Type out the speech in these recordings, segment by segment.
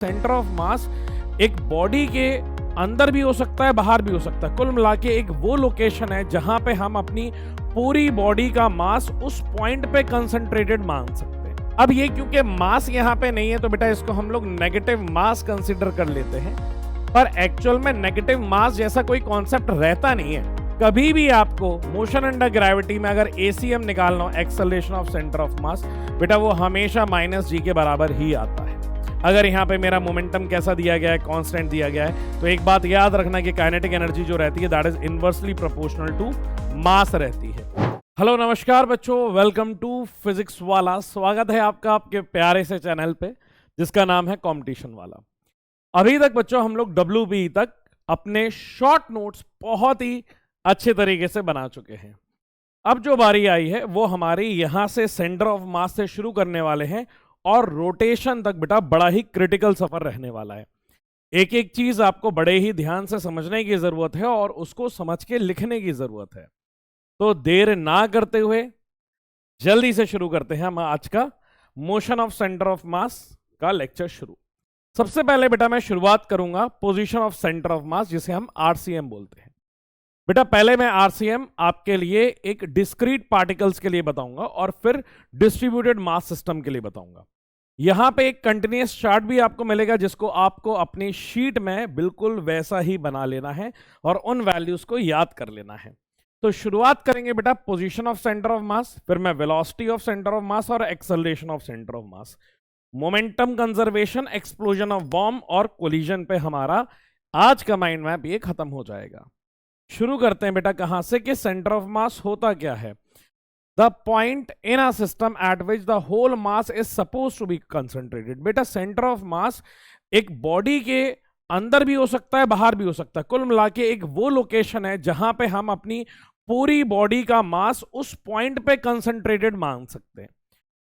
Centre of mass एक body के अंदर भी हो सकता है, बाहर भी हो सकता है। कुल मिला के एक वो लोकेशन है जहां पे हम अपनी पूरी बॉडी का मास उस पॉइंट पे कंसंट्रेटेड मान सकते हैं। अब ये क्योंकि मास यहाँ पे नहीं है तो बेटा इसको हम लोग नेगेटिव मास कंसिडर कर लेते हैं, पर एक्चुअल में नेगेटिव मास जैसा कोई कॉन्सेप्ट रहता नहीं है। कभी भी आपको मोशन अंडर ग्रेविटी में अगर एसीएम निकालना हो, एक्सेलरेशन ऑफ सेंटर ऑफ मास, बेटा वो हमेशा -g के बराबर ही आता है। अगर यहाँ पे मेरा मोमेंटम कैसा दिया गया है, कांस्टेंट दिया गया है, तो एक बात याद रखना कि काइनेटिक एनर्जी जो रहती है that is inversely proportional to mass रहती है। हेलो नमस्कार बच्चों, वेलकम टू फिजिक्स वाला। स्वागत है आपका आपके प्यारे से चैनल पे जिसका नाम है कंपटीशन वाला। अभी तक बच्चों हम लोग WBE तक अपने शॉर्ट नोट्स बहुत ही अच्छे तरीके से बना चुके हैं। अब जो बारी आई है वो हमारी यहां से सेंटर ऑफ मास से शुरू करने वाले हैं और रोटेशन तक बेटा बड़ा ही क्रिटिकल सफर रहने वाला है। एक एक चीज आपको बड़े ही ध्यान से समझने की जरूरत है और उसको समझ के लिखने की जरूरत है। तो देर ना करते हुए जल्दी से शुरू करते हैं हम आज का मोशन ऑफ सेंटर ऑफ मास का लेक्चर शुरू। सबसे पहले बेटा मैं शुरुआत करूंगा पोजीशन ऑफ सेंटर ऑफ मास, जिसे हम RCM बोलते हैं। बेटा पहले मैं RCM आपके लिए एक डिस्क्रीट पार्टिकल्स के लिए बताऊंगा और फिर डिस्ट्रीब्यूटेड मास सिस्टम के लिए बताऊंगा। यहां पे एक कंटिन्यूअस चार्ट भी आपको मिलेगा जिसको आपको अपनी शीट में बिल्कुल वैसा ही बना लेना है और उन वैल्यूज को याद कर लेना है। तो शुरुआत करेंगे बेटा position of centre of mass, फिर मैं velocity of centre of mass और acceleration of centre of mass, momentum conservation, explosion of bomb और कोलिजन पे हमारा आज का माइंड मैप ये खत्म हो जाएगा। शुरू करते हैं बेटा कहां से कि सेंटर ऑफ मास होता क्या है। The point in a system at which the whole mass is suppose to be concentrated. बेटा सेंटर ऑफ मास एक बॉडी के अंदर भी हो सकता है, बाहर भी हो सकता है। कुल मिला के एक वो लोकेशन है जहां पे हम अपनी पूरी बॉडी का मास उस पॉइंट पे कंसंट्रेटेड मान सकते हैं।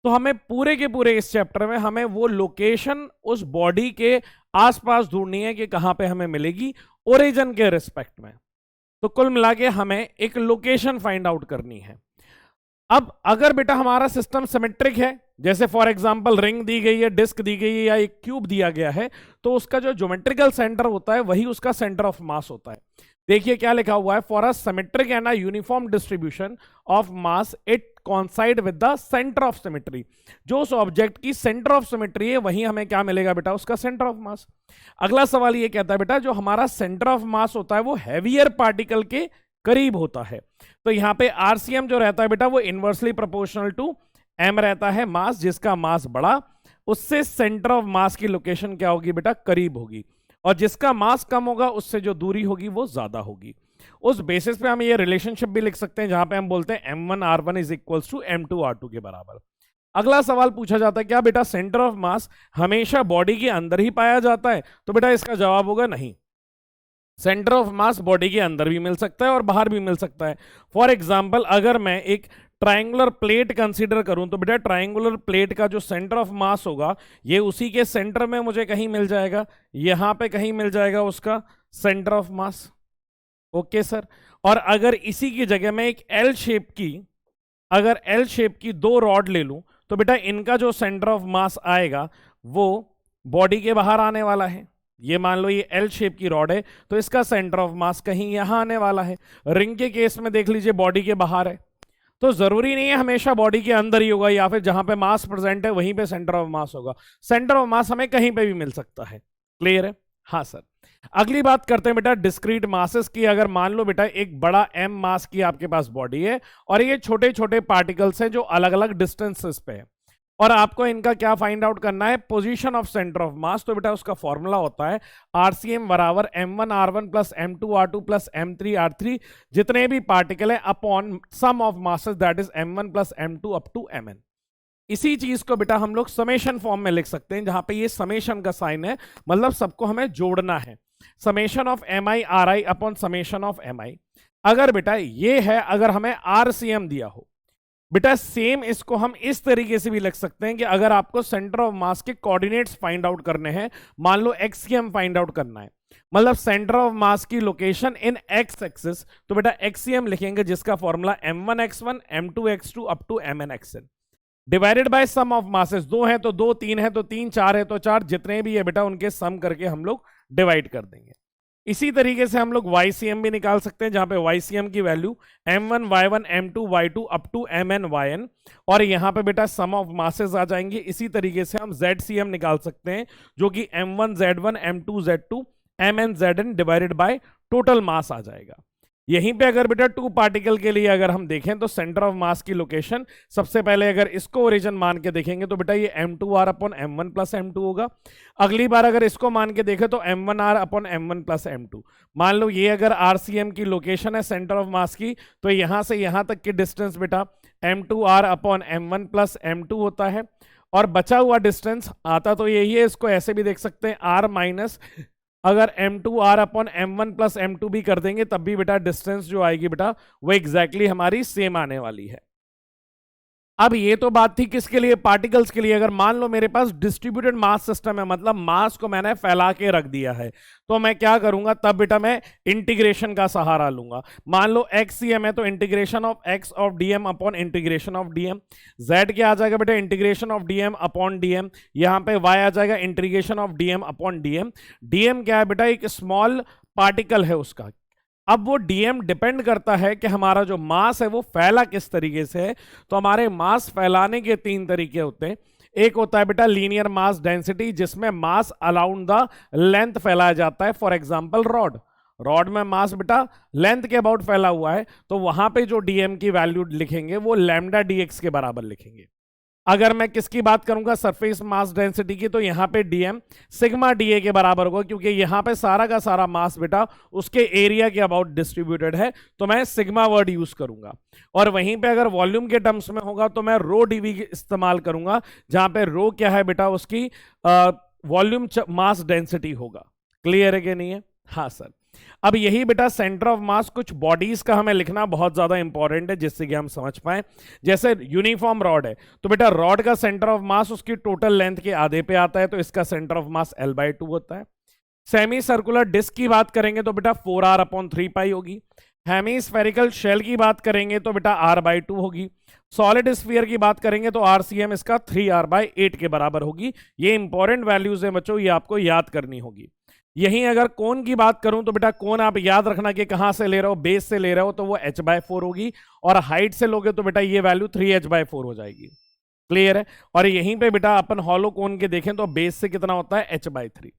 तो हमें पूरे के पूरे इस चैप्टर में हमें वो लोकेशन उस बॉडी के आसपास ढूंढनी है कि कहां पे हमें मिलेगी ओरिजिन के रिस्पेक्ट में। तो कुल मिला के हमें एक लोकेशन फाइंड आउट करनी है। अब अगर बेटा हमारा सिस्टम सिमेट्रिक है, जैसे फॉर एग्जांपल रिंग दी गई है, डिस्क दी गई है या एक क्यूब दिया गया है, तो उसका जो ज्योमेट्रिकल सेंटर होता है वही उसका सेंटर ऑफ मास होता है। देखिए क्या लिखा हुआ है, for a symmetric and a uniform distribution of mass it coincide with the centre of symmetry. जो उस ऑब्जेक्ट की सेंटर ऑफ सिमेट्री है वहीं हमें क्या मिलेगा बेटा, उसका सेंटर ऑफ मास। अगला सवाल ये कहता है बेटा जो हमारा सेंटर ऑफ मास होता है वो हैवियर पार्टिकल के करीब होता है। तो यहाँ पे RCM जो रहता है बेटा वो इनवर्सली प्रोपोर्शनल टू m रहता है मास, जिसका मास बड़ा उससे सेंटर ऑफ मास की लोकेशन क्या होगी बेटा, करीब होगी, और जिसका मास कम होगा उससे जो दूरी होगी वो ज्यादा होगी। उस बेसिस पे हम ये रिलेशनशिप भी लिख सकते हैं जहां पे हम बोलते हैं M1R1 is equals to M2R2 के बराबर। अगला सवाल पूछा जाता है क्या बेटा सेंटर ऑफ मास हमेशा बॉडी के अंदर ही पाया जाता है, तो बेटा इसका जवाब होगा नहीं। सेंटर ऑफ मास बॉडी के अंदर भी मिल सकता है और बाहर भी मिल सकता है। फॉर एग्जाम्पल अगर मैं एक ट्राइंगुलर प्लेट कंसीडर करूं तो बेटा ट्राइंगुलर प्लेट का जो सेंटर ऑफ मास होगा ये उसी के सेंटर में मुझे कहीं मिल जाएगा, यहां पे कहीं मिल जाएगा उसका centre of mass. Okay sir. और अगर इसी की जगह मैं एक L शेप की दो रॉड ले लूं तो बेटा इनका जो सेंटर ऑफ मास आएगा वो बॉडी के बाहर आने वाला है। ये मान लो ये L शेप की रॉड है तो इसका सेंटर ऑफ मास कहीं यहां आने वाला है। रिंग के केस में देख लीजिए बॉडी के बाहर है, तो जरूरी नहीं है हमेशा बॉडी के अंदर ही होगा या फिर जहां पे मास प्रेजेंट है वहीं पे सेंटर ऑफ मास होगा। सेंटर ऑफ मास हमें कहीं पे भी मिल सकता है। क्लियर है? हाँ सर। अगली बात करते हैं बेटा डिस्क्रीट मासेस की। अगर मान लो बेटा एक बड़ा M मास की आपके पास बॉडी है और ये छोटे छोटे पार्टिकल्स हैं जो अलग अलग डिस्टेंसेस पे है और आपको इनका क्या फाइंड आउट करना है, position of centre of mass. तो बेटा उसका फॉर्मूला होता है RCM बराबर M1R1 plus M2R2 plus M3R3 जितने भी पार्टिकल है upon sum of masses that is M1 plus M2 up to Mn। इसी चीज को बेटा हम लोग समेशन फॉर्म में लिख सकते हैं जहां पे ये समेशन का साइन है, मतलब सबको हमें जोड़ना है। Summation of MI/RI upon summation of MI। अगर बेटा ये है, अगर हमें RCM दिया हो बेटा सेम इसको हम इस तरीके से भी लिख सकते हैं कि अगर आपको सेंटर ऑफ मास के कोऑर्डिनेट्स फाइंड आउट करने हैं, मान लो XCM फाइंड आउट करना है, मतलब सेंटर ऑफ मास की लोकेशन इन X एक्सिस, तो बेटा XCM लिखेंगे जिसका formula M1x1 M2x2 up to MnXn। Divided by sum of masses, 2 है तो 2, 3 है तो 3, 4 है तो 4, जितने भी है बेटा उनके सम करके हम लोग डिवाइड कर देंगे। इसी तरीके से हम लोग YCM भी निकाल सकते हैं, जहां पे YCM की value M1 Y1 M2 Y2 up to MN YN, और यहां पे बेटा सम ऑफ मासेस आ जाएंगे। इसी तरीके से हम ZCM निकाल सकते हैं, जो कि M1 Z1 M2 Z2 MN ZN divided by total mass आ जाएगा। यहीं पे अगर बेटा 2 पार्टिकल के लिए अगर हम देखें तो सेंटर ऑफ मास की लोकेशन, सबसे पहले अगर इसको ओरिजिन मान के देखेंगे तो बेटा ये M2R upon M1 plus M2 होगा। अगली बार अगर इसको मान के देखें तो M1R upon M1 plus M2। मान लो ये अगर RCM की लोकेशन है सेंटर ऑफ मास की, तो यहां से यहां तक की डिस्टेंस बेटा M2R upon M1 plus M2 होता है, और बचा हुआ डिस्टेंस आता तो यही है, इसको ऐसे भी देख सकते हैं R माइनस अगर M2R upon M1 plus M2 भी कर देंगे तब भी बेटा डिस्टेंस जो आएगी बेटा वो एग्जैक्टली हमारी सेम आने वाली है। अब ये तो बात थी किसके लिए, पार्टिकल्स के लिए। अगर मान लो मेरे पास डिस्ट्रीब्यूटेड मास सिस्टम है, मतलब मास को मैंने फैला के रख दिया है, तो मैं क्या करूंगा, तब बेटा मैं इंटीग्रेशन का सहारा लूंगा। मान लो XCM है तो integration of x of dm upon integration of dm। Z क्या आ जाएगा बेटा, integration of dm upon dm। यहां पे y आ जाएगा integration of dm upon dm। dm क्या है बेटा, एक स्मॉल पार्टिकल है उसका। अब वो dm डिपेंड करता है कि हमारा जो मास है वो फैला किस तरीके से है। तो हमारे मास फैलाने के 3 तरीके होते हैं। एक होता है बेटा लीनियर मास डेंसिटी, जिसमें मास अराउंड द लेंथ फैलाया जाता है। फॉर एग्जांपल रॉड में मास बेटा लेंथ के अबाउट फैला हुआ है, तो वहां पे जो dm की वैल्यू लिखेंगे वो लैम्डा dx के बराबर लिखेंगे। अगर मैं किसकी बात करूंगा, सरफेस मास डेंसिटी की, तो यहां पे dm सिग्मा da के बराबर होगा, क्योंकि यहां पे सारा का सारा मास बेटा उसके एरिया के अबाउट डिस्ट्रीब्यूटेड है, तो मैं सिग्मा वर्ड यूज करूंगा। और वहीं पे अगर वॉल्यूम के टर्म्स में होगा तो मैं रो dv इस्तेमाल करूंगा, जहां पे रो क्या है बेटा, उसकी वॉल्यूम मास डेंसिटी होगा। क्लियर है कि नहीं है? हाँ सर। अब यही बेटा सेंटर ऑफ मास कुछ बॉडीज का हमें लिखना बहुत ज्यादा इंपॉर्टेंट है, जिससे कि हम समझ पाए। जैसे यूनिफॉर्म रॉड है तो बेटा रॉड का सेंटर ऑफ मास उसकी टोटल लेंथ के आधे पे आता है, तो इसका सेंटर ऑफ मास L/2 होता है। सेमी सर्कुलर डिस्क की बात करेंगे तो बेटा 4R अपॉन 3 पाई होगी। हेमीस्फेरिकल शेल की बात करेंगे तो बेटा R/2 होगी। सॉलिड स्फीयर की बात करेंगे तो RCM इसका 3R/8 के बराबर होगी। ये इंपॉर्टेंट वैल्यूज है बच्चों, ये आपको याद करनी होगी। यहीं अगर कोण की बात करूं तो बेटा कोण आप याद रखना कि कहां से ले रहे हो, बेस से ले रहे हो तो वो h/4 होगी, और हाइट से लोगे तो बेटा ये वैल्यू 3h/4 हो जाएगी। क्लियर है? और यहीं पे बेटा अपन हॉलो कोण के देखें तो बेस से कितना होता है, h/3।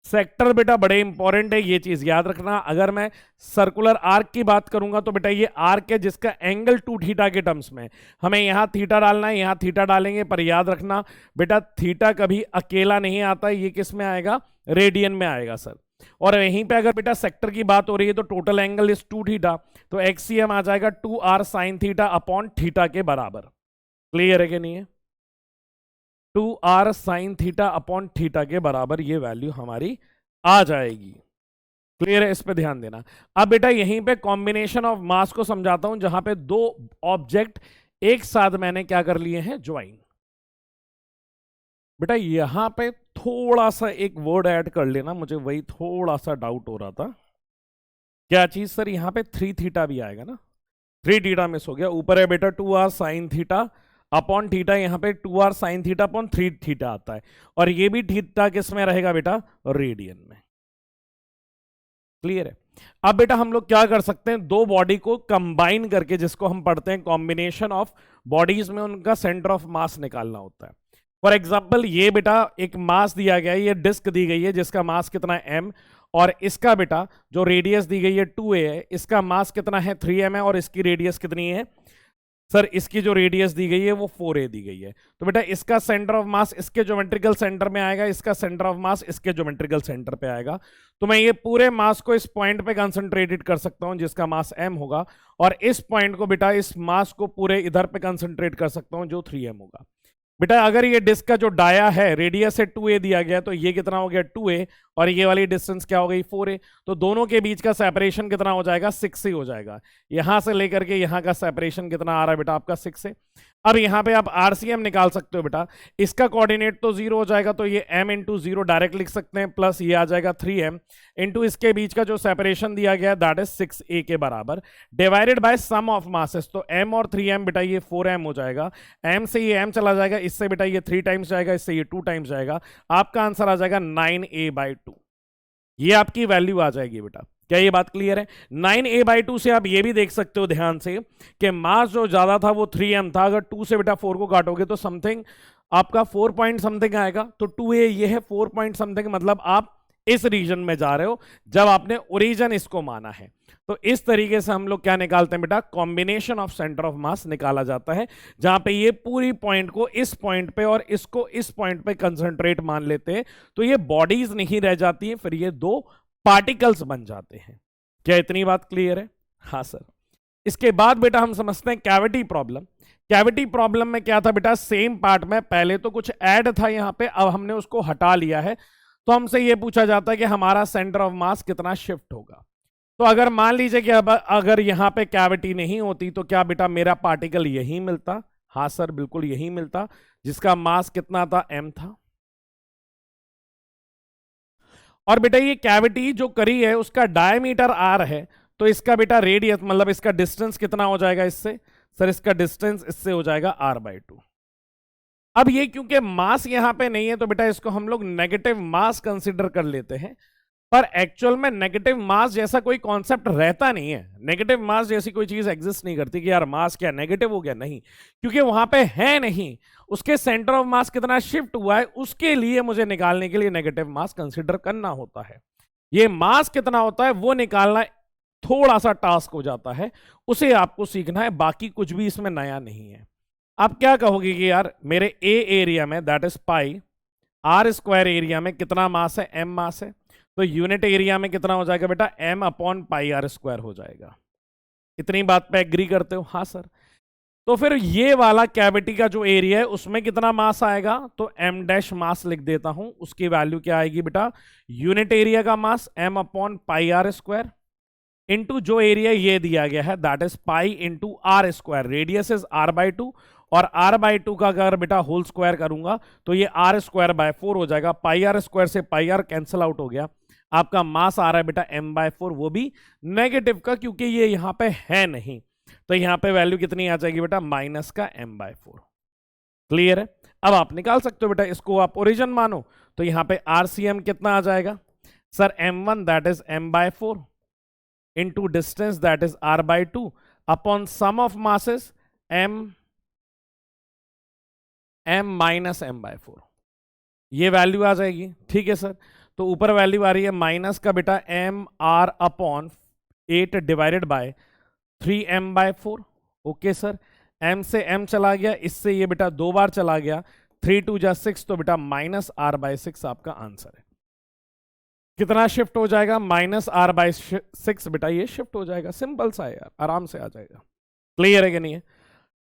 सेक्टर बेटा बड़े इंपॉर्टेंट है, ये चीज याद रखना। अगर मैं सर्कुलर आर्क की बात करूंगा तो बेटा ये आर्क है जिसका एंगल 2θ के टर्म्स में, हमें यहां थीटा डालना है, यहां थीटा डालेंगे, पर याद रखना बेटा थीटा कभी अकेला नहीं आता, ये किस में आएगा, रेडियन में आएगा सर। और यहीं पे अगर बेटा सेक्टर की बात हो रही है तो टोटल एंगल इज 2θ, तो XCM आ जाएगा 2R sin theta upon theta के बराबर। क्लियर है कि नहीं है? 2R sin theta upon theta के बराबर ये वैल्यू हमारी आ जाएगी। क्लियर है? इस पे ध्यान देना। अब बेटा यहीं पे कॉम्बिनेशन ऑफ मास को समझाता हूं, जहां पे 2 ऑब्जेक्ट एक साथ मैंने क्या कर लिए हैं, ज्वाइन। बेटा यहां पे थोड़ा सा एक वर्ड ऐड कर लेना, मुझे वही थोड़ा सा डाउट हो रहा था। क्या चीज सर? यहां पे 3θ भी आएगा ना, 3θ मिस हो गया। ऊपर है बेटा 2R sin theta upon theta, यहां पे 2R sin थीटा अपॉन 3θ आता है, और ये भी थीटा किस में रहेगा बेटा, रेडियन में। क्लियर है? अब बेटा हम लोग क्या कर सकते हैं, 2 बॉडी को कंबाइन करके, जिसको हम पढ़ते हैं कॉम्बिनेशन ऑफ बॉडीज में, उनका सेंटर ऑफ मास निकालना होता है। फॉर एग्जाम्पल ये बेटा एक मास दिया गया है, ये डिस्क दी गई है जिसका मास कितना है m, और इसका बेटा जो रेडियस दी गई है 2a है, इसका मास कितना है 3m है, और इसकी रेडियस कितनी है सर, इसकी जो रेडियस दी गई है वो 4a दी गई है। तो बेटा इसका सेंटर ऑफ मास इसके ज्योमेट्रिकल सेंटर में आएगा, इसका सेंटर ऑफ मास इसके ज्योमेट्रिकल सेंटर पे आएगा। तो मैं ये पूरे मास को इस पॉइंट पे कंसंट्रेटेड कर सकता हूं जिसका मास m होगा, और इस पॉइंट को बेटा इस मास को पूरे इधर पे कंसंट्रेट कर सकता हूं जो 3m होगा। बेटा अगर ये डिस्क का जो डाया है रेडियस है 2a दिया गया, तो ये कितना हो गया 2a, और ये वाली डिस्टेंस क्या हो गई 4a, तो दोनों के बीच का सेपरेशन कितना हो जाएगा 6a हो जाएगा। यहां से लेकर के यहां का सेपरेशन कितना आ रहा है बेटा आपका 6a। अब यहां पे आप आरसीएम निकाल सकते हो बेटा, इसका कोऑर्डिनेट तो 0 हो जाएगा, तो ये m इंटू 0 डायरेक्ट लिख सकते हैं, प्लस ये आ जाएगा 3m इंटू इसके बीच का जो सेपरेशन दिया गया दैट इज 6a के बराबर, divided by sum of masses, तो m और 3m बेटा ये 4m हो जाएगा, m से ये m चला जाएगा, इससे बेटा ये 3 टाइम्स जाएगा, इससे ये 2 टाइम्स जाएगा, आपका आंसर आ जाएगा 9a/2। ये आपकी वैल्यू आ जाएगी बेटा। क्या ये बात क्लियर है? 9a/2 से आप ये भी देख सकते हो ध्यान से कि मास जो ज्यादा था वो 3m था, अगर 2 से बेटा 4 को काटोगे तो समथिंग आपका 4 पॉइंट समथिंग आएगा, तो 2a ये है 4 पॉइंट समथिंग, मतलब आप इस रीजन में जा रहे हो जब आपने ओरिजिन इसको माना है। तो इस तरीके से हम लोग क्या निकालते हैं बेटा, कॉम्बिनेशन ऑफ सेंटर ऑफ मास निकाला जाता है, जहां पे ये पूरी पॉइंट को इस पॉइंट पे और इसको इस पॉइंट पे कंसंट्रेट मान लेते हैं, तो ये बॉडीज नहीं रह जाती है, फिर ये दो पार्टिकल्स बन जाते हैं। क्या इतनी बात क्लियर है? हाँ सर। इसके बाद बेटा हम समझते हैं कैविटी प्रॉब्लम। कैविटी प्रॉब्लम में क्या था बेटा, सेम पार्ट में पहले तो कुछ ऐड था यहां पे, अब हमने उसको हटा लिया है, तो हमसे ये पूछा जाता है कि हमारा सेंटर ऑफ मास कितना शिफ्ट होगा। तो अगर मान लीजिए कि अब अगर यहां पे कैविटी नहीं होती तो क्या बेटा मेरा पार्टिकल यही मिलता? हाँ सर बिल्कुल यही मिलता, जिसका मास कितना था, m था। और बेटा ये कैविटी जो करी है उसका डायमीटर r है, तो इसका बेटा रेडियस मतलब इसका डिस्टेंस कितना हो जाएगा इससे? सर इसका डिस्टेंस इससे हो जाएगा r/2। अब ये क्योंकि मास यहां पे नहीं है तो बेटा इसको हम लोग नेगेटिव मास कंसीडर कर लेते हैं, पर एक्चुअल में नेगेटिव मास जैसा कोई कॉन्सेप्ट रहता नहीं है। नेगेटिव मास जैसी कोई चीज एग्जिस्ट नहीं करती कि यार मास क्या नेगेटिव हो गया, नहीं, क्योंकि वहां पे है नहीं। उसके सेंटर ऑफ मास कितना शिफ्ट हुआ है उसके लिए मुझे निकालने के लिए नेगेटिव मास कंसीडर करना होता है। ये मास कितना होता है वो निकालना थोड़ा सा टास्क हो जाता है, उसे आपको सीखना है, बाकी कुछ भी इसमें नया नहीं है। आप क्या कहोगे कि यार मेरे ए एरिया में that is pi r² area में कितना मास है, m मास है, तो यूनिट एरिया में कितना हो जाएगा बेटा, m/πr² हो जाएगा। इतनी बात पे एग्री करते हो? हाँ सर। तो फिर ये वाला कैविटी का जो एरिया है उसमें कितना मास आएगा, तो m' मास लिख देता हूं, उसकी वैल्यू क्या आएगी बेटा, यूनिट एरिया का मास m/πr² इंटू जो एरिया ये दिया गया है that is pi into r², radius is r/2, और r/2 का अगर बेटा होल स्क्वायर करूंगा तो ये r²/4 हो जाएगा, πr² से πr कैंसिल आउट हो गया, आपका मास आ रहा है बेटा m/4, वो भी नेगेटिव का क्योंकि ये यहां पे है नहीं, तो यहां पे वैल्यू कितनी आ जाएगी बेटा, माइनस का m/4। क्लियर है? अब आप निकाल सकते हो बेटा, इसको आप ओरिजिन मानो, तो यहां पे RCM कितना आ जाएगा sir, m1 that is m/4 into distance that is r/2 upon sum of masses m minus m/4, ये वैल्यू आ जाएगी। ठीक है सर, तो ऊपर वैल्यू आ रही है माइनस का बेटा mr/8 divided by 3m/4। Okay sir, m से m चला गया, इससे ये बेटा 2 बार चला गया, 3 2 जा 6, तो बेटा -r/6 आपका आंसर है। कितना शिफ्ट हो जाएगा, -r/6 बेटा ये शिफ्ट हो जाएगा, सिंपल सा है यार, आराम से आ जाएगा। क्लियर है कि नहीं है?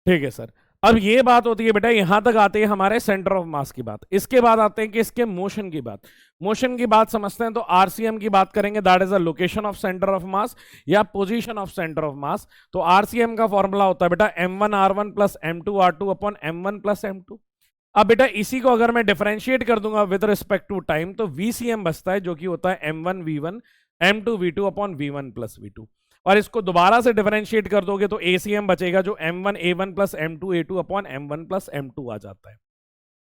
ठीक है सर। अब ये बात होती है बेटा, यहां तक आते हैं हमारे सेंटर ऑफ मास की बात। इसके बाद आते हैं कि इसके मोशन की बात। मोशन की बात समझते हैं तो आरसीएम की बात करेंगे, that is the location of centre of mass या position of centre of mass. तो आरसीएम का फॉर्मूला होता है बेटा m1r1 plus m2r2 upon m1 plus m2। अब बेटा इसी को अगर मैं डिफरेंशिएट कर दूंगा विद रिस्पेक्ट टू टाइम तो VCM बचता है, जो कि होता है m1v1 m2v2 upon v1 plus v2। और इसको दोबारा से डिफरेंशिएट कर दोगे तो ACM बचेगा, जो m1a1 plus m2a2 upon m1 plus m2 आ जाता है।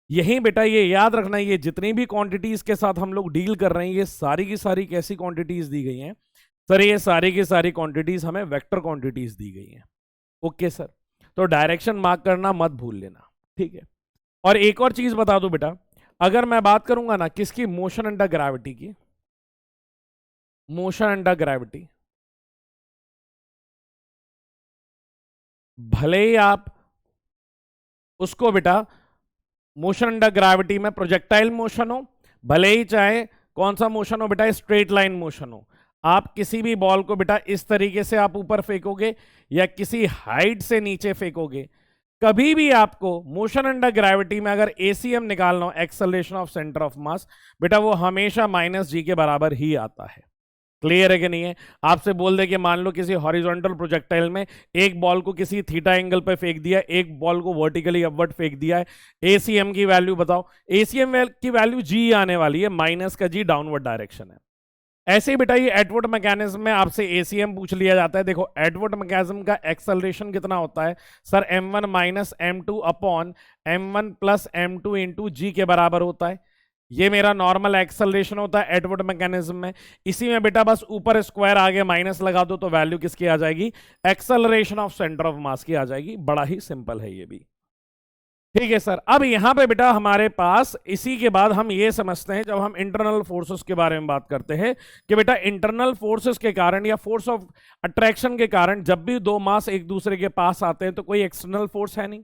यही बेटा ये याद रखना, ये जितनी भी क्वांटिटीज के साथ हम लोग डील कर रहे हैं ये सारी की सारी कैसी क्वांटिटीज दी गई हैं सर, ये सारी की सारी क्वांटिटीज हमें वेक्टर क्वांटिटीज दी गई हैं। ओके सर, तो डायरेक्शन मार्क करना मत भूल लेना, ठीक है। और एक और चीज बता दूं बेटा, अगर मैं बात करूंगा ना किसकी, मोशन अंडर ग्रेविटी की, मोशन अंडर ग्रेविटी, भले ही आप उसको बेटा मोशन अंडर ग्रेविटी में प्रोजेक्टाइल मोशन हो, भले ही चाहे कौन सा मोशन हो बेटा, स्ट्रेट लाइन मोशन हो, आप किसी भी बॉल को बेटा इस तरीके से आप ऊपर फेंकोगे या किसी हाइट से नीचे फेंकोगे, कभी भी आपको मोशन अंडर ग्रेविटी में अगर एसीएम निकालना हो, एक्सेलरेशन ऑफ सेंटर ऑफ मास, बेटा वो हमेशा माइनस जी के बराबर ही आता है। क्लियर है कि नहीं है? आपसे बोल दे कि मान लो किसी हॉरिजॉन्टल प्रोजेक्टाइल में एक बॉल को किसी थीटा एंगल पे फेंक दिया, एक बॉल को वर्टिकली अपवर्ड फेंक दिया है, एसीएम की वैल्यू बताओ। एसीएम की वैल्यू जी आने वाली है, माइनस का जी डाउनवर्ड डायरेक्शन है। ऐसे ही बेटा ये एटवुड मैकेनिज्म में आपसे एसीएम पूछ लिया जाता है। देखो एटवुड मैकेनिज्म का एक्सेलरेशन कितना होता है sir, m1 minus m2 upon m1 plus m2 into g के बराबर होता है। ये मेरा नॉर्मल एक्सेलरेशन होता है एटवुड मैकेनिज्म में। इसी में बेटा बस ऊपर स्क्वायर आगे माइनस लगा दो तो वैल्यू किसकी आ जाएगी, एक्सेलरेशन ऑफ सेंटर ऑफ मास की आ जाएगी। बड़ा ही सिंपल है ये भी। ठीक है सर। अब यहां पे बेटा हमारे पास इसी के बाद हम ये समझते हैं, जब हम इंटरनल फोर्सेस के बारे में बात करते हैं, कि बेटा इंटरनल फोर्सेस के कारण या फोर्स ऑफ अट्रैक्शन के कारण जब भी दो मास एक दूसरे के पास आते हैं तो कोई एक्सटर्नल फोर्स है नहीं,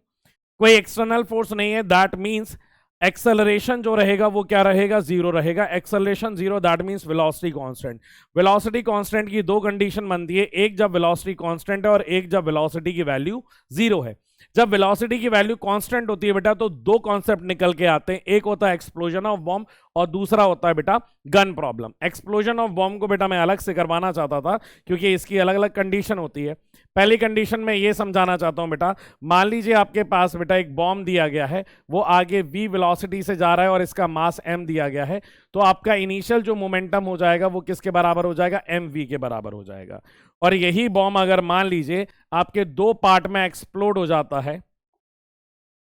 कोई एक्सटर्नल फोर्स नहीं है। दैट मीन्स एक्सेलरेशन जो रहेगा वो क्या रहेगा, जीरो रहेगा। Acceleration zero, that means velocity constant. Velocity constant की दो कंडीशन बनती है, एक जब वेलोसिटी कांस्टेंट है और एक जब वेलोसिटी की वैल्यू जीरो है। जब वेलोसिटी की वैल्यू कांस्टेंट होती है बेटा तो दो कॉन्सेप्ट निकल के आते हैं, एक होता है एक्सप्लोजन ऑफ बॉम्ब और दूसरा होता है बेटा gun problem. Explosion of bomb को बेटा मैं अलग से करवाना चाहता था क्योंकि इसकी अलग अलग कंडीशन होती है। पहली कंडीशन में ये समझाना चाहता हूं बेटा, मान लीजिए आपके पास बेटा एक बॉम्ब दिया गया है, वो आगे v वेलोसिटी से जा रहा है और इसका मास m दिया गया है, तो आपका इनिशियल जो मोमेंटम हो जाएगा वो किसके बराबर हो जाएगा, mv के बराबर हो जाएगा। और यही बॉम्ब अगर मान लीजिए आपके दो पार्ट में एक्सप्लोड हो जाता है,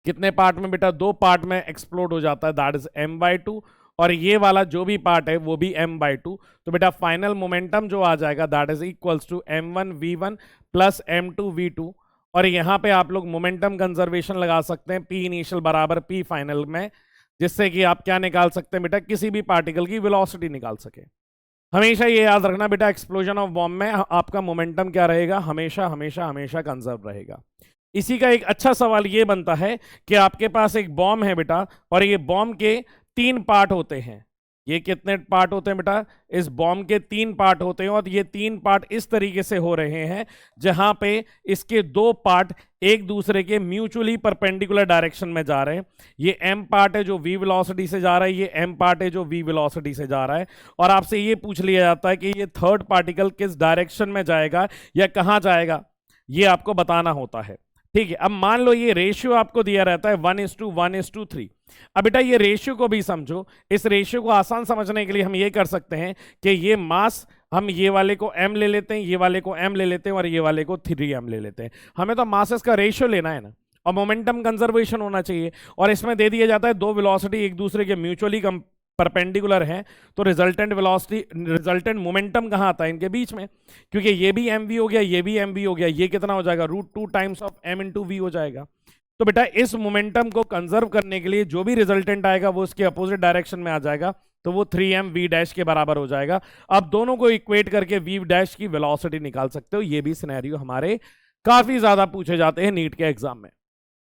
कितने पार्ट में बेटा, दो पार्ट में एक्सप्लोड हो जाता है, दैट इज m/2, और ये वाला जो भी पार्ट है वो भी m/2, तो बेटा फाइनल मोमेंटम जो आ जाएगा that is equals to m1v1 plus m2v2। और यहाँ पे आप लोग मोमेंटम कंजर्वेशन लगा सकते हैं, p इनिशियल बराबर p फाइनल में, जिससे कि आप क्या निकाल सकते हैं बेटा, किसी भी पार्टिकल की वेलोसिटी निकाल सके। हमेशा ये याद रखना बेटा, एक्सप्लोजन ऑफ बॉम्ब में आपका मोमेंटम क्या रहेगा, हमेशा हमेशा हमेशा कंजर्व रहेगा। इसी का एक अच्छा सवाल ये बनता है कि आपके पास एक बॉम्ब है बेटा और ये बॉम्ब के तीन पार्ट होते हैं। ये कितने पार्ट होते हैं बेटा, इस बॉम्ब के तीन पार्ट होते हैं और ये तीन पार्ट इस तरीके से हो रहे हैं जहां पे इसके दो पार्ट एक दूसरे के म्यूचुअली परपेंडिकुलर डायरेक्शन में जा रहे हैं। ये m पार्ट है जो v वेलोसिटी से जा रहा है, ये m पार्ट है जो v वेलोसिटी से जा रहा है। और आपसे ये पूछ लिया जाता है कि ये थर्ड पार्टिकल किस डायरेक्शन में जाएगा या कहां जाएगा, ये आपको बताना होता है। ठीक है, अब मान लो ये रेशियो आपको दिया रहता है 1:1:3। अब बेटा ये रेशियो को भी समझो। इस रेशियो को आसान समझने के लिए हम ये कर सकते हैं कि ये मास, हम ये वाले को m ले लेते हैं, ये वाले को m ले लेते हैं और ये वाले को 3m ले लेते हैं। हमें तो मासेस का रेशियो लेना है ना, और मोमेंटम कंजर्वेशन होना चाहिए। और इसमें दे दिया जाता है दो वेलोसिटी एक दूसरे के म्यूचुअली परपेंडिकुलर हैं, तो रिजल्टेंट वेलोसिटी, रिजल्टेंट मोमेंटम कहाँ आता है, इनके बीच में, क्योंकि ये भी mv हो गया, ये भी mv हो गया, ये कितना हो जाएगा, √2 times of m into V हो जाएगा। तो बेटा इस मोमेंटम को कंजर्व करने के लिए जो भी रिजल्टेंट आएगा वो उसके अपोजिट डायरेक्शन में आ जाएगा, तो वो 3m v डैश के बराबर हो जाएगा। अब दोनों को इक्वेट करके v डैश की वेलोसिटी निकाल सकते हो। ये भी सिनेरियो हमारे काफी ज्यादा पूछे जाते हैं नीट के एग्जाम में।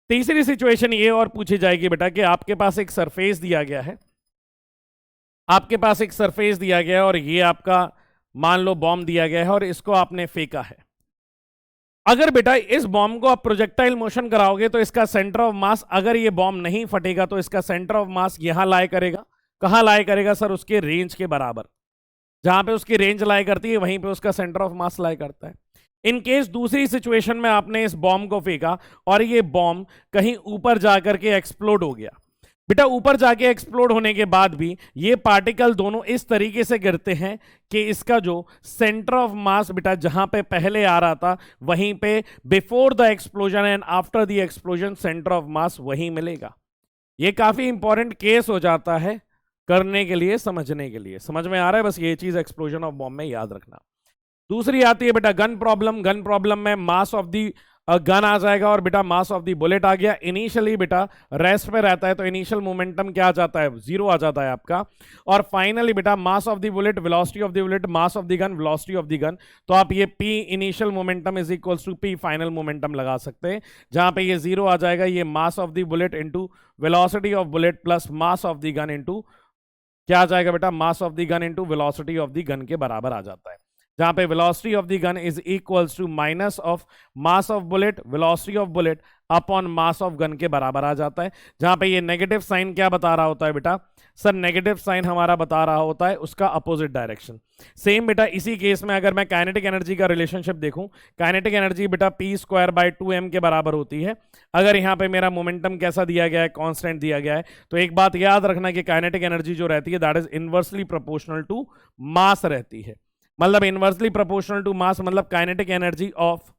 तीसरी सिचुएशन ये और पूछी जाएगी बेटा कि आपके पास एक सरफेस दिया गया है, आपके पास एक सरफेस दिया गया है और ये आपका मान लो बॉम्ब दिया गया है और इसको आपने फेंका है। अगर बेटा इस बॉम्ब को आप प्रोजेक्टाइल मोशन कराओगे तो इसका सेंटर ऑफ मास, अगर ये बॉम्ब नहीं फटेगा तो इसका सेंटर ऑफ मास यहां लाए करेगा। कहां लाए करेगा सर, उसके रेंज के बराबर, जहां पे उसकी रेंज लाए करती है वहीं पे उसका सेंटर ऑफ मास लाए करता है। इन केस दूसरी सिचुएशन में आपने इस बॉम्ब को फेंका और ये बॉम्ब कहीं ऊपर जाकर के एक्सप्लोड हो गया। बेटा ऊपर जाके एक्सप्लोड होने के बाद भी ये पार्टिकल दोनों इस तरीके से गिरते हैं कि इसका जो सेंटर ऑफ मास बेटा जहां पे पहले आ रहा था वहीं पे before the explosion and after the explosion centre of मास वहीं मिलेगा। ये काफी इंपॉर्टेंट केस हो जाता है करने के लिए, समझने के लिए। समझ में आ रहा है, बस ये चीज एक्सप्लोजन ऑफ बॉम्ब में याद रखना। दूसरी आती है बेटा गन प्रॉब्लम। गन प्रॉब्लम में मास ऑफ दी गन आ जाएगा और बेटा मास ऑफ दी बुलेट आ गया। इनिशियली बेटा रेस्ट पे रहता है तो इनिशियल मोमेंटम क्या आ जाता है, जीरो आ जाता है आपका। और फाइनली बेटा mass of the bullet, velocity of the bullet, mass of the gun, velocity of the gun, तो आप ये p initial momentum is equals to p final momentum लगा सकते हैं, जहां पे ये जीरो आ जाएगा। ये mass of the bullet into velocity of bullet plus mass of the gun into क्या आ जाएगा बेटा, mass of the gun into velocity of the gun के बराबर आ जाता है। जहां पे velocity of the gun is equals to minus of mass of bullet, velocity of bullet upon mass of gun के बराबर आ जाता है। जहां पे ये नेगेटिव साइन क्या बता रहा होता है बेटा, सर नेगेटिव साइन हमारा बता रहा होता है उसका अपोजिट डायरेक्शन। सेम बेटा इसी केस में अगर मैं काइनेटिक एनर्जी का रिलेशनशिप देखूं, काइनेटिक एनर्जी बेटा p²/2m के बराबर होती है। अगर यहाँ पे मेरा मोमेंटम कैसा दिया गया है, कांस्टेंट दिया गया है, तो एक बात याद रखना कि काइनेटिक एनर्जी जो रहती है that is inversely proportional to mass रहती है। मतलब इनवर्सली प्रोपोर्शनल टू मास मतलब kinetic energy of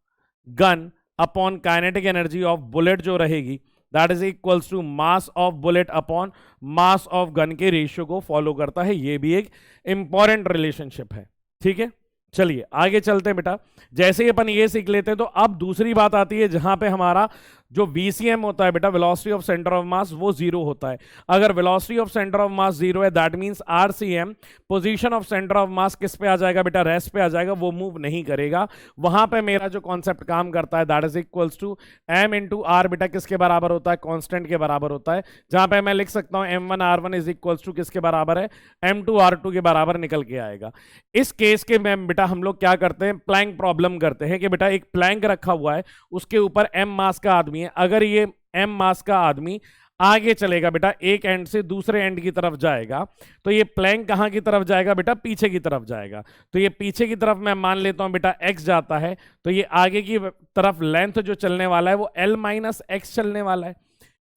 gun upon kinetic energy of bullet जो रहेगी that is equals to mass of bullet upon mass of gun के रेशियो को follow करता है। ये भी एक इंपॉर्टेंट रिलेशनशिप है, ठीक है। चलिए आगे चलते हैं बेटा। जैसे ही अपन ये सीख लेते हैं तो अब दूसरी बात आती है जहां पे हमारा जो VCM होता है बेटा, velocity of centre of mass, वो जीरो होता है। अगर velocity of centre of mass zero है that means RCM position of centre of mass किस पे आ जाएगा बेटा, रेस्ट पे आ जाएगा, वो मूव नहीं करेगा। वहां पे मेरा जो कॉन्सेप्ट काम करता है that is equals to m into R बेटा किसके बराबर होता है, कांस्टेंट के बराबर होता है। जहां पे मैं लिख सकता हूं m1r1 इज इक्वल्स टू किसके बराबर है, m2r2 के बराबर निकल के आएगा। इस केस के में बेटा हम लोग क्या करते हैं, प्लैंक प्रॉब्लम करते हैं कि बेटा एक प्लैंक रखा हुआ है, उसके ऊपर m मास का आदमी है। अगर ये m मास का आदमी आगे चलेगा बेटा, एक एंड से दूसरे एंड की तरफ जाएगा, तो ये प्लैंक कहां की तरफ जाएगा बेटा, पीछे की तरफ जाएगा। तो ये पीछे की तरफ मैं मान लेता हूं बेटा x जाता है, तो ये आगे की तरफ लेंथ जो चलने वाला है वो l-x चलने वाला है।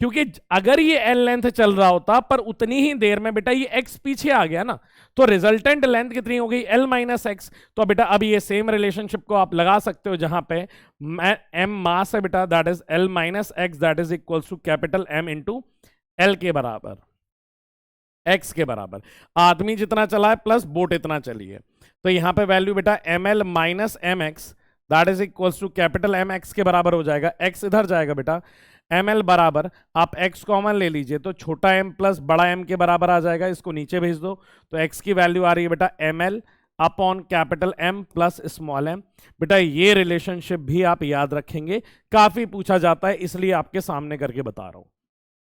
क्योंकि अगर ये l लेंथ चल रहा होता पर उतनी ही देर में बेटा ये x पीछे आ गया ना, तो रिजल्टेंट लेंथ कितनी हो गई, l-x। तो बेटा अब ये सेम रिलेशनशिप को आप लगा सकते हो जहां पे m मास है बेटा that is l-x that is equals to capital M into l के बराबर, x के बराबर। आदमी जितना चला है प्लस बोट इतना चली है, तो यहां पे वैल्यू बेटा ml minus mx that is equals to capital M x के बराबर हो जाएगा। x इधर जाएगा बेटा, ml बराबर आप x कॉमन ले लीजिए तो छोटा m प्लस बड़ा m के बराबर आ जाएगा। इसको नीचे भेज दो तो x की वैल्यू आ रही है बेटा ml upon capital M plus small m। बेटा ये रिलेशनशिप भी आप याद रखेंगे, काफी पूछा जाता है, इसलिए आपके सामने करके बता रहा हूं।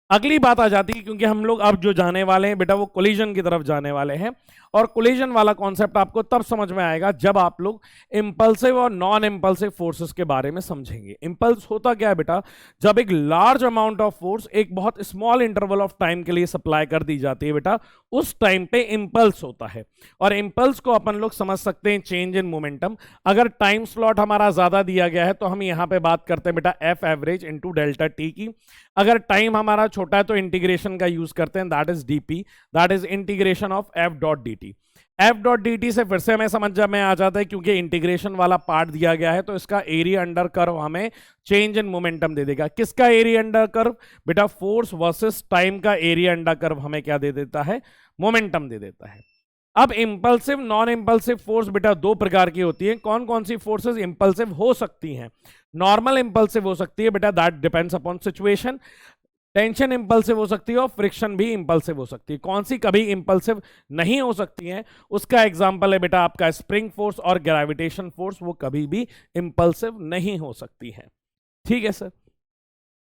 अगली बात आ जाती है, क्योंकि हम लोग अब जो जाने वाले हैं बेटा वो कोलिजन की तरफ जाने वाले हैं, और कोलिजन वाला कॉन्सेप्ट आपको तब समझ में आएगा जब आप लोग इंपल्सिव और नॉन इंपल्सिव फोर्सेस के बारे में समझेंगे। इंपल्स होता क्या है बेटा, जब एक लार्ज अमाउंट ऑफ फोर्स एक बहुत स्मॉल इंटरवल ऑफ टाइम के लिए सप्लाई कर दी जाती है बेटा, उस टाइम पे इंपल्स होता है। और इंपल्स को अपन लोग समझ सकते हैं चेंज इन मोमेंटम। अगर टाइम स्लॉट हमारा ज्यादा दिया गया है तो हम यहाँ पे बात करते हैं बेटा F average into delta T की। अगर टाइम हमारा छोटा है तो इंटीग्रेशन का यूज करते हैं that is DP, that is integration of F dot D T. F dot D T से फिर से हमें समझ में आ जाता है, क्योंकि इंटीग्रेशन वाला पार्ट दिया गया है तो इसका एरिया अंडर कर्व हमें चेंज इन मोमेंटम दे देगा। किसका एरिया अंडर कर्व बेटा, फोर्स वर्सेस टाइम का एरिया अंडर कर्व हमें क्या दे देता है, मोमेंटम दे देता है। अब इंपल्सिव नॉन इंपल्सिव फोर्स बेटा दो प्रकार की होती है। कौन कौन सी फोर्सेस इंपल्सिव हो सकती हैं, नॉर्मल इंपल्सिव हो सकती है बेटा that depends upon situation, tension impulsive हो सकती है और फ्रिक्शन भी इंपल्सिव हो सकती है। कौन सी कभी इंपल्सिव नहीं हो सकती है, उसका एग्जांपल है बेटा आपका स्प्रिंग फोर्स और ग्रेविटेशन फोर्स, वो कभी भी इंपल्सिव नहीं हो सकती है। ठीक है सर।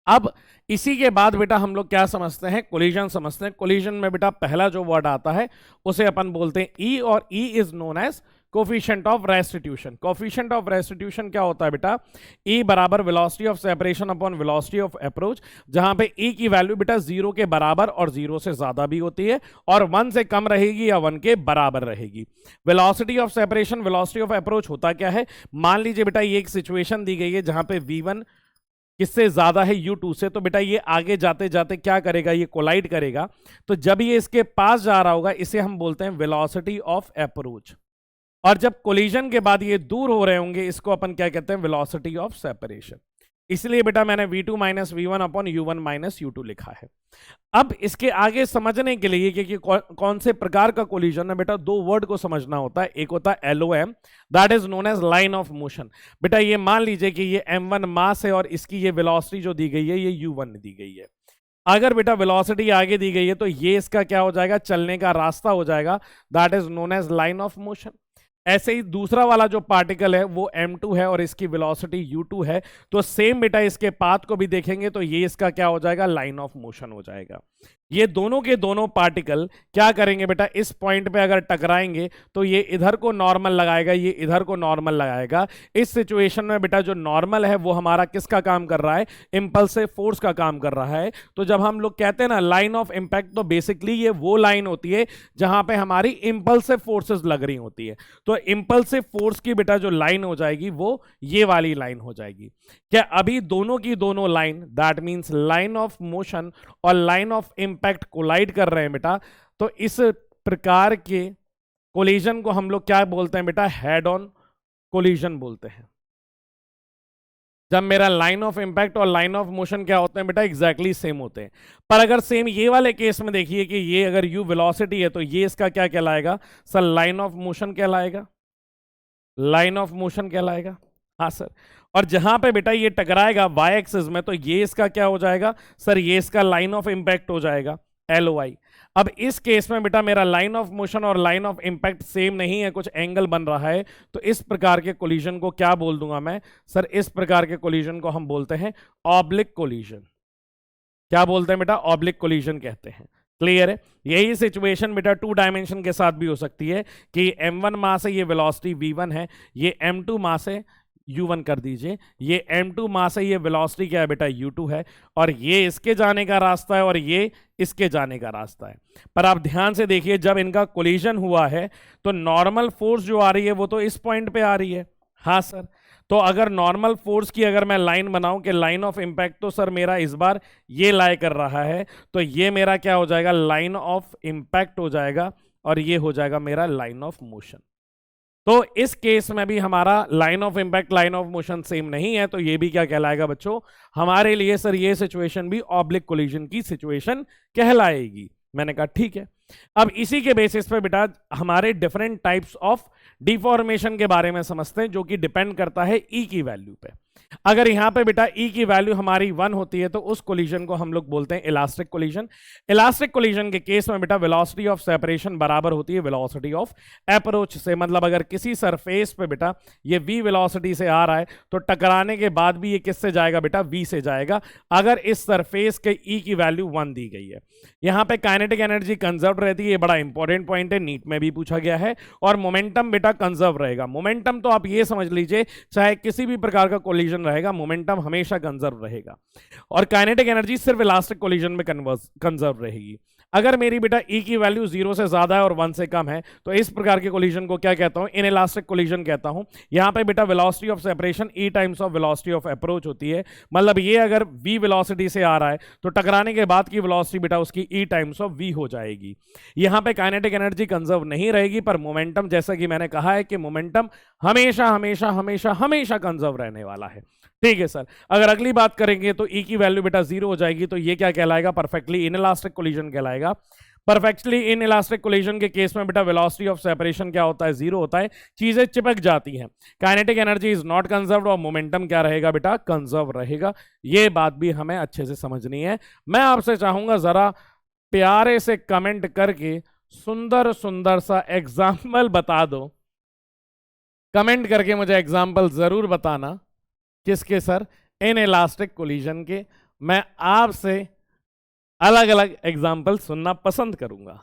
अब इसी के बाद बेटा हम लोग क्या समझते हैं, कोलिजन समझते हैं। कोलिजन में बेटा पहला जो वर्ड आता है उसे अपन बोलते हैं ई, और E is known as coefficient of restitution. Coefficient of restitution क्या होता है बेटा, ई बराबर velocity of separation upon velocity of approach, जहां पे ई की वैल्यू बेटा 0 के बराबर और 0 से ज्यादा भी होती है, और 1 से कम रहेगी या 1 के बराबर रहेगी। Velocity of separation velocity of approach होता क्या है, मान लीजिए बेटा ये एक सिचुएशन दी गई है जहां पे v1 किससे ज्यादा है u2 से, तो बेटा ये आगे जाते जाते क्या करेगा, ये कोलाइड करेगा। तो जब ये इसके पास जा रहा होगा इसे हम बोलते हैं वेलोसिटी ऑफ अप्रोच, और जब कोलिजन के बाद ये दूर हो रहे होंगे इसको अपन क्या कहते हैं, वेलोसिटी ऑफ सेपरेशन। इसलिए बेटा मैंने v2 minus V1 upon u1 minus u2 लिखा है। अब इसके आगे समझने के लिए कि कौन से प्रकार का कोलिजन है बेटा, दो वर्ड को समझना होता है। एक होता है LOM that is known as line of motion. बेटा ये मान लीजिए कि ये m1 मास है और इसकी ये वेलोसिटी जो दी गई है ये u1 दी गई है। अगर बेटा वेलोसिटी आगे दी गई है तो ये इसका क्या हो जाएगा, चलने का रास्ता हो जाएगा, that is known as line of motion. ऐसे ही दूसरा वाला जो पार्टिकल है वो m2 है और इसकी वेलोसिटी u2 है, तो सेम बेटा इसके पाथ को भी देखेंगे तो ये इसका क्या हो जाएगा, लाइन ऑफ मोशन हो जाएगा। ये दोनों के दोनों पार्टिकल क्या करेंगे बेटा, इस पॉइंट पे अगर टकराएंगे तो ये इधर को नॉर्मल लगाएगा, ये इधर को नॉर्मल लगाएगा। इस सिचुएशन में बेटा जो नॉर्मल है वो हमारा किसका काम कर रहा है, इंपल्सिव फोर्स का काम कर रहा है। तो जब हम लोग कहते हैं ना लाइन ऑफ इंपैक्ट, तो बेसिकली ये वो लाइन होती है जहां पे हमारी इंपल्सिव फोर्सेस लग रही होती है। तो इंपल्सिव फोर्स की बेटा जो लाइन हो जाएगी वो ये वाली लाइन हो जाएगी। क्या अभी दोनों की दोनों line, that means line of motion और लाइन ऑफ इंपैक्ट कोलाइड कर रहे हैं बेटा, तो इस प्रकार के कोलिजन को हम लोग क्या बोलते हैं बेटा, हेड ऑन कोलिजन बोलते हैं। जब मेरा लाइन ऑफ इंपैक्ट और लाइन ऑफ मोशन क्या होते हैं बेटा, एग्जैक्टली सेम होते हैं। पर अगर सेम ये वाले केस में देखिए कि ये अगर u वेलोसिटी है तो ये इसका क्या कहलाएगा सर, लाइन ऑफ मोशन कहलाएगा, लाइन ऑफ मोशन कहलाएगा। हाँ सर। और जहां पे बेटा ये टकराएगा y एक्सिस में, तो ये इसका क्या हो जाएगा सर, ये इसका लाइन ऑफ इंपैक्ट हो जाएगा, LOI। अब इस केस में बेटा मेरा लाइन ऑफ मोशन और लाइन ऑफ इंपैक्ट सेम नहीं है, कुछ एंगल बन रहा है, तो इस प्रकार के कोलिजन को क्या बोल दूंगा मैं सर, इस प्रकार के कोलिजन को हम बोलते हैं ऑब्लिक कोलिजन। क्या बोलते हैं बेटा, ऑब्लिक कोलिजन कहते हैं। क्लियर है। यही सिचुएशन बेटा 2 डायमेंशन के साथ भी हो सकती है कि m1 मास है, ये वेलोसिटी v1 है, ये m2 मास है, u1 कर दीजिए, ये m2 मास है, ये वेलोसिटी क्या है बेटा u2 है, और ये इसके जाने का रास्ता है और ये इसके जाने का रास्ता है। पर आप ध्यान से देखिए जब इनका कोलिजन हुआ है तो नॉर्मल फोर्स जो आ रही है वो तो इस पॉइंट पे आ रही है। हाँ सर। तो अगर नॉर्मल फोर्स की अगर मैं लाइन बनाऊं कि लाइन ऑफ इंपैक्ट, तो सर मेरा इस बार ये लाई कर रहा है, तो ये मेरा क्या हो जाएगा, लाइन ऑफ इंपैक्ट हो जाएगा, और ये हो जाएगा मेरा लाइन ऑफ मोशन। तो इस केस में भी हमारा line of impact line of motion same नहीं है, तो ये भी क्या कहलाएगा बच्चों, हमारे लिए सर ये सिचुएशन भी ऑब्लिक कोलिजन की सिचुएशन कहलाएगी। मैंने कहा ठीक है। अब इसी के बेसिस पे बेटा हमारे डिफरेंट टाइप्स ऑफ डिफॉर्मेशन के बारे में समझते हैं, जो कि डिपेंड करता है ई की वैल्यू पे। अगर यहां पे बेटा ई की वैल्यू हमारी 1 होती है तो उस कोलिजन को हम लोग बोलते हैं इलास्टिक कोलिजन। इलास्टिक कोलिजन के केस में बेटा वेलोसिटी ऑफ सेपरेशन बराबर होती है वेलोसिटी ऑफ अप्रोच से। मतलब अगर किसी सरफेस पे बेटा ये v वेलोसिटी से आ रहा है तो टकराने के बाद भी ये किससे जाएगा बेटा, v से जाएगा, अगर इस सरफेस के ई की वैल्यू 1 दी गई है। यहां पे काइनेटिक एनर्जी कंजर्व रहती है, ये बड़ा इंपॉर्टेंट पॉइंट है, नीट में भी पूछा गया है। और मोमेंटम बेटा कंजर्व रहेगा। मोमेंटम तो आप ये समझ लीजिए चाहे किसी भी प्रकार का कोलिजन रहेगा, मोमेंटम हमेशा कंजर्व रहेगा। और काइनेटिक एनर्जी सिर्फ इलास्टिक कोलिजन में कंजर्व रहेगी। अगर मेरी बेटा ई की वैल्यू 0 से ज्यादा है और 1 से कम है तो इस प्रकार के कोलिजन को क्या कहता हूं, इनइलास्टिक कोलिजन कहता हूं। यहां पे बेटा velocity of separation E times of velocity of approach होती है। मतलब ये अगर v वेलोसिटी से आ रहा है तो टकराने के बाद की वेलोसिटी बेटा उसकी ई टाइम्स ऑफ v हो जाएगी। यहां पे काइनेटिक एनर्जी कंजर्व नहीं रहेगी, पर मोमेंटम जैसा कि मैंने कहा है कि मोमेंटम हमेशा हमेशा हमेशा हमेशा कंजर्व रहने वाला है। ठीक है सर। अगर अगली बात करेंगे तो ई की वैल्यू बेटा 0 हो जाएगी, तो ये क्या कहलाएगा, परफेक्टली इनइलास्टिक कोलिजन कहलाएगा। परफेक्टली इनइलास्टिक कोलिजन के केस में बेटा वेलोसिटी ऑफ सेपरेशन क्या होता है, 0 होता है, चीजें चिपक जाती हैं। Kinetic energy is not conserved और मोमेंटम क्या रहेगा बेटा, कंजर्व रहेगा। ये बात भी हमें अच्छे से समझनी है। मैं आपसे चाहूंगा जरा प्यारे से कमेंट करके सुंदर सुंदर सा एग्जाम्पल बता दो। कमेंट करके मुझे एग्जाम्पल जरूर बताना। किसके सर, इनइलास्टिक कोलिजन के। मैं आपसे अलग अलग एग्जाम्पल सुनना पसंद करूंगा।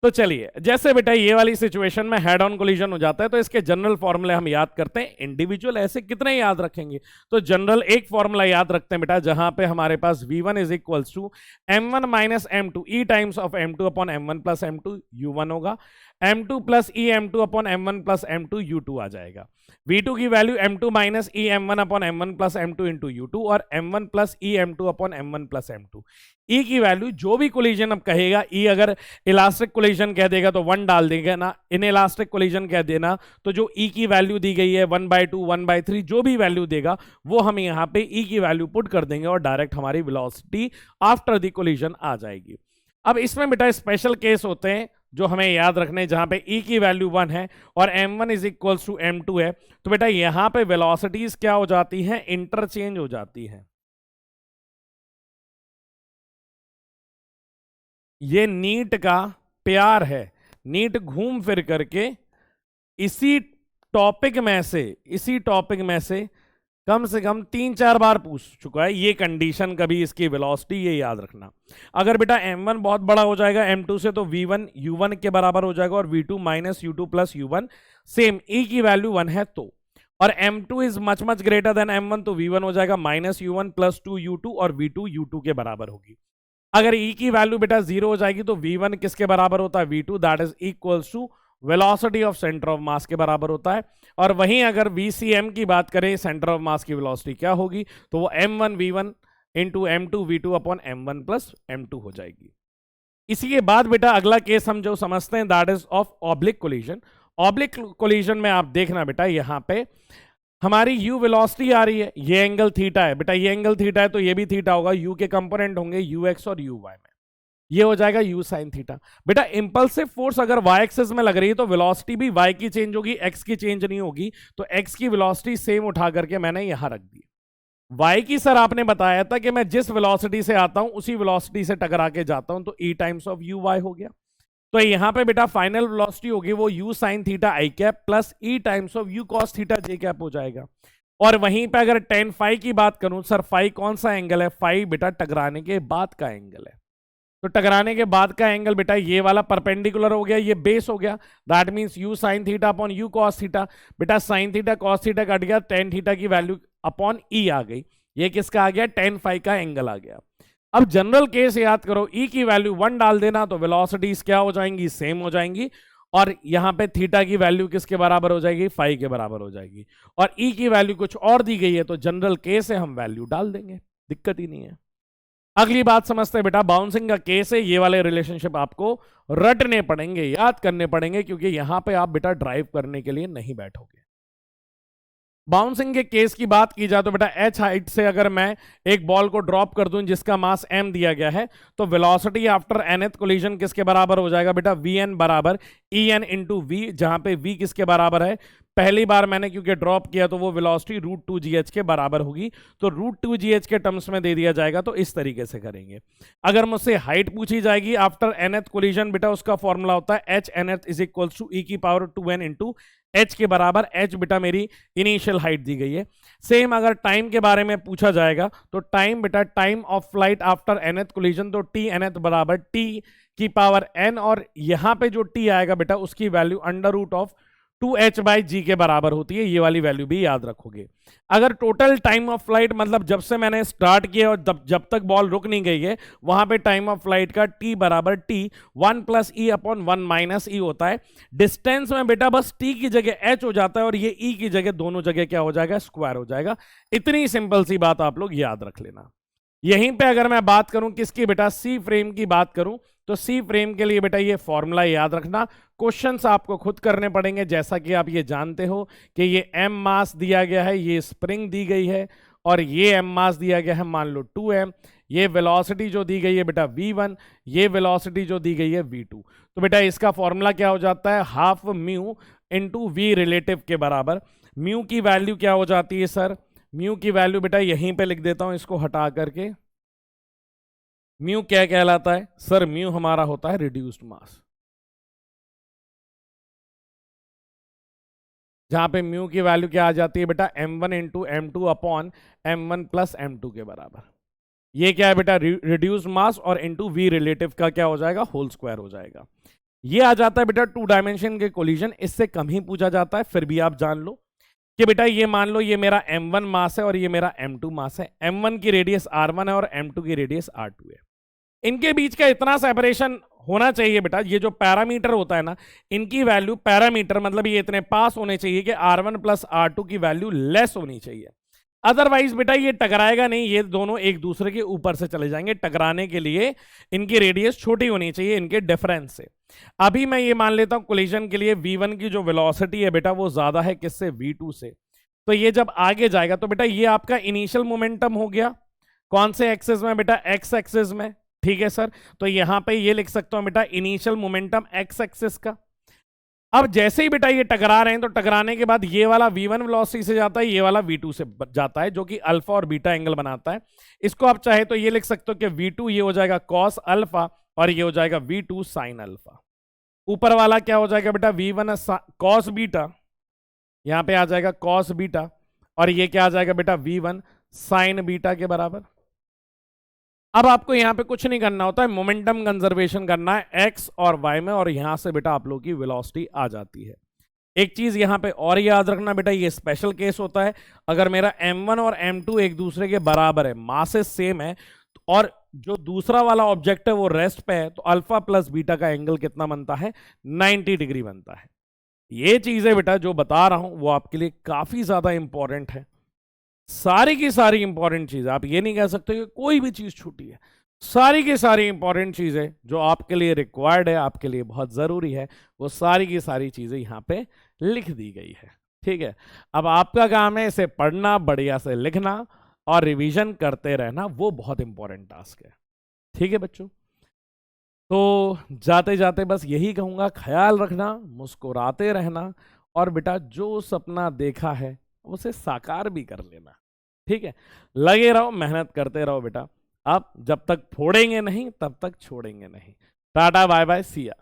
तो चलिए, जैसे बेटा ये वाली सिचुएशन में हेड ऑन कोलिजन हो जाता है तो इसके जनरल फॉर्मूले हम याद करते हैं। इंडिविजुअल ऐसे कितने याद रखेंगे, तो जनरल एक फॉर्मूला याद रखते हैं बेटा, जहां पे हमारे पास v1 is equals to m1 minus m2 e times of m2 upon m1 plus m2 u1 होगा, m2 plus e m2 upon m1 plus m2 u2 आ जाएगा। v2 की वैल्यू m2 minus e m1 upon m1 plus m2 into u2 और m1 plus e m2 upon m1 plus m2। E की वैल्यू जो भी कोलिजन अब कहेगा, ई अगर इलास्टिक कोलिजन कह देगा तो 1 डाल देगा ना, इनइलास्टिक कोलिजन कह देना तो जो ई की वैल्यू दी गई है 1/2 1/3 जो भी वैल्यू देगा वो हम यहाँ पे ई की वैल्यू पुट कर देंगे और डायरेक्ट हमारी वेलोसिटी आफ्टर द कोलिजन आ जाएगी। अब इसमें बेटा स्पेशल केस होते हैं जो हमें याद रखने, जहां पे ई की वैल्यू 1 है और m1 is equals to m2 है, तो बेटा यहां पे वेलोसिटीज क्या हो जाती हैं, इंटरचेंज हो जाती हैं। ये नीट का प्यार है, नीट घूम फिर करके इसी टॉपिक में से कम से कम 3-4 बार पूछ चुका है ये कंडीशन कभी इसकी वेलोसिटी, ये याद रखना। अगर बेटा m1 बहुत बड़ा हो जाएगा m2 से तो v1 u1 के बराबर हो जाएगा और v2 minus u2 plus u1 same e की वैल्यू 1 है तो, और m2 is much much greater than m1 तो v1 हो जाएगा माइनस u1 प्लस 2u2 और v2 u2 के बराबर होगी। अगर e की वैल्यू बेटा 0 हो जाएगी तो v1 किसके बराबर होता है, v2 that is equals to velocity of centre of mass के बराबर होता है। और वहीं अगर VCM की बात करें, सेंटर ऑफ मास की वेलोसिटी क्या होगी, तो वो m1 v1 into m2 v2 upon m1 plus m2 हो जाएगी। इसी के बाद बेटा अगला केस हम जो समझते हैं that is of oblique collision. Oblique collision में आप देखना बेटा यहां पे हमारी u वेलोसिटी आ रही है, ये एंगल थीटा है बेटा, ये एंगल थीटा है तो ये भी थीटा होगा, u के कंपोनेंट होंगे ux और uy में, ये हो जाएगा u साइन थीटा। बेटा इंपल्सिव फोर्स अगर y एक्सिस में लग रही है तो वेलोसिटी भी y की चेंज होगी, x की चेंज नहीं होगी, तो x की वेलोसिटी सेम उठा करके मैंने यहां रख दी। y की सर आपने बताया था कि मैं जिस वेलोसिटी से आता हूं उसी वेलोसिटी से टकरा के जाता हूं, तो e टाइम्स ऑफ uy हो गया। तो यहां पे बेटा फाइनल वेलोसिटी होगी वो u sine theta I cap plus e times of u cos theta J cap हो जाएगा। और वहीं पे अगर tan फाई की बात करूं, सर फाई कौन सा एंगल है, फाई बेटा टकराने के बाद का एंगल है, तो टकराने के बाद का एंगल बेटा ये वाला परपेंडिकुलर हो गया, ये बेस हो गया, that means u sine theta upon u cos theta. बेटा sine theta cos theta cut गया, tan थीटा की वैल्यू अपॉन e आ गई, ये किसका आ गया, tan फाई का एंगल आ गया। अब जनरल केस याद करो, e की वैल्यू 1 डाल देना तो वेलोसिटीज क्या हो जाएंगी, सेम हो जाएंगी, और यहां पे थीटा की वैल्यू किसके बराबर हो जाएगी, फाई के बराबर हो जाएगी, और e की वैल्यू कुछ और दी गई है तो जनरल केस है हम वैल्यू डाल देंगे, दिक्कत ही नहीं है। अगली बात समझते हैं बेटा, बाउंसिंग का केस है, ये वाले रिलेशनशिप आपको रटने पड़ेंगे, याद करने पड़ेंगे, क्योंकि यहां पे आप बेटा ड्राइव करने के लिए नहीं बैठोगे। बाउंसिंग के केस की बात की जाए तो बेटा h हाइट से अगर मैं एक बॉल को ड्रॉप कर दूं जिसका मास m दिया गया है, तो वेलोसिटी आफ्टर nth कोलिजन किसके बराबर हो जाएगा बेटा, vn बराबर en इंटू v, जहां पे v किसके बराबर है, पहली बार मैंने क्योंकि ड्रॉप किया तो वो वेलोसिटी √2gh के बराबर होगी, तो √2gh के टर्म्स में दे दिया जाएगा, तो इस तरीके से करेंगे। अगर मुझसे हाइट पूछी जाएगी आफ्टर nth कोलिजन, बेटा उसका फॉर्मूला होता है h nth is equals to e की पावर 2n इंटू h के बराबर, h बेटा मेरी इनिशियल हाइट दी गई है। सेम अगर टाइम के बारे में पूछा जाएगा तो टाइम बेटा time of flight after nth collision, तो t nth बराबर t की पावर n, और यहां पे जो t आएगा बेटा उसकी वैल्यू √2h/g के बराबर होती है, ये वाली वैल्यू भी याद रखोगे। अगर टोटल टाइम ऑफ फ्लाइट मतलब जब से मैंने स्टार्ट किया और जब तक बॉल रुक नहीं गई है, वहां पे टाइम ऑफ फ्लाइट का t बराबर t 1 plus e upon 1 minus e होता है। डिस्टेंस में बेटा बस t की जगह h हो जाता है और ये e की जगह दोनों जगह क्या हो जाएगा, स्क्वायर हो जाएगा। इतनी सिंपल सी बात आप लोग याद रख लेना। यहीं पे अगर मैं बात करूं किसकी बेटा, सी फ्रेम की बात करूं, तो सी फ्रेम के लिए बेटा ये फॉर्मूला याद रखना, क्वेश्चंस आपको खुद करने पड़ेंगे। जैसा कि आप ये जानते हो कि ये m मास दिया गया है, ये स्प्रिंग दी गई है, और ये m मास दिया गया है मान लो 2m, ये वेलोसिटी जो दी गई है बेटा v1, ये वेलोसिटी जो दी गई है v2। तो बेटा इसका फॉर्मूला क्या हो जाता है, half mu into v relative के बराबर। म्यू की वैल्यू क्या हो जाती है सर, म्यू की वैल्यू बेटा यहीं पे लिख देता हूं इसको हटा करके, म्यू क्या कहलाता है सर, म्यू हमारा होता है रिड्यूस्ड मास, जहां पे म्यू की वैल्यू क्या आ जाती है बेटा, m1 into m2 upon m1 plus m2 के बराबर। ये क्या है बेटा, रिड्यूस्ड मास, और इंटू v रिलेटिव का क्या हो जाएगा, होल स्क्वायर हो जाएगा। ये आ जाता है बेटा 2 डायमेंशन के कोलिजन, इससे कम ही पूछा जाता है, फिर भी आप जान लो कि बेटा ये मान लो ये मेरा m1 मास है और ये मेरा m2 मास है, m1 की रेडियस r1 है और m2 की रेडियस r2 है। इनके बीच का इतना सेपरेशन होना चाहिए बेटा, ये जो पैरामीटर होता है ना, इनकी वैल्यू पैरामीटर मतलब ये इतने पास होने चाहिए कि r1 प्लस r2 की वैल्यू लेस होनी चाहिए, अदरवाइज बेटा ये टकराएगा नहीं, ये दोनों एक दूसरे के ऊपर से चले जाएंगे। टकराने के लिए इनकी रेडियस छोटी होनी चाहिए इनके डिफरेंस से। अभी मैं ये मान लेता हूं कोलिजन के लिए v1 की जो वेलोसिटी है बेटा वो ज्यादा है किससे, v2 से, तो ये जब आगे जाएगा तो बेटा ये आपका इनिशियल मोमेंटम हो गया, कौन से एक्सिस में बेटा, एक्स एक्सिस में, ठीक है सर। तो यहां पे ये लिख सकता हूं बेटा इनिशियल मोमेंटम एक्स एक्सिस का। अब जैसे ही बेटा ये टकरा रहे हैं तो टकराने के बाद ये वाला v1 वेलोसिटी से जाता है, ये वाला v2 से जाता है, जो कि अल्फा और बीटा एंगल बनाता है। इसको आप चाहे तो ये लिख सकते हो कि v2 ये हो जाएगा cos अल्फा और ये हो जाएगा v2 sin अल्फा। ऊपर वाला क्या हो जाएगा बेटा, v1 cos बीटा, यहां पे आ जाएगा cos बीटा, और ये क्या आ जाएगा बेटा v1 साइन बीटा के बराबर। अब आपको यहां पे कुछ नहीं करना होता है, मोमेंटम कंजर्वेशन करना है x और y में, और यहां से बेटा आप लोग की वेलोसिटी आ जाती है। एक चीज यहां पे और याद रखना बेटा, ये स्पेशल केस होता है अगर मेरा m1 और m2 एक दूसरे के बराबर है, मासेस सेम है, और जो दूसरा वाला ऑब्जेक्ट है वो रेस्ट पे है, तो अल्फा प्लस बीटा का एंगल कितना बनता है, 90 डिग्री बनता है। ये चीजें बेटा जो बता रहा हूं वो आपके लिए काफी ज्यादा इंपॉर्टेंट है, सारी की सारी इंपॉर्टेंट चीज। आप ये नहीं कह सकते कि कोई भी चीज छूटी है, सारी की सारी इंपॉर्टेंट चीजें जो आपके लिए रिक्वायर्ड है, आपके लिए बहुत जरूरी है, वो सारी की सारी चीजें यहां पे लिख दी गई है। ठीक है, अब आपका काम है इसे पढ़ना, बढ़िया से लिखना और रिवीजन करते रहना, वो बहुत इंपॉर्टेंट टास्क है। ठीक है बच्चों, तो जाते जाते बस यही कहूंगा, ख्याल रखना, मुस्कुराते रहना, और बेटा जो सपना देखा है उसे साकार भी कर लेना। ठीक है, लगे रहो, मेहनत करते रहो बेटा। आप जब तक फोड़ेंगे नहीं तब तक छोड़ेंगे नहीं। टाटा बाय बाय, सी या।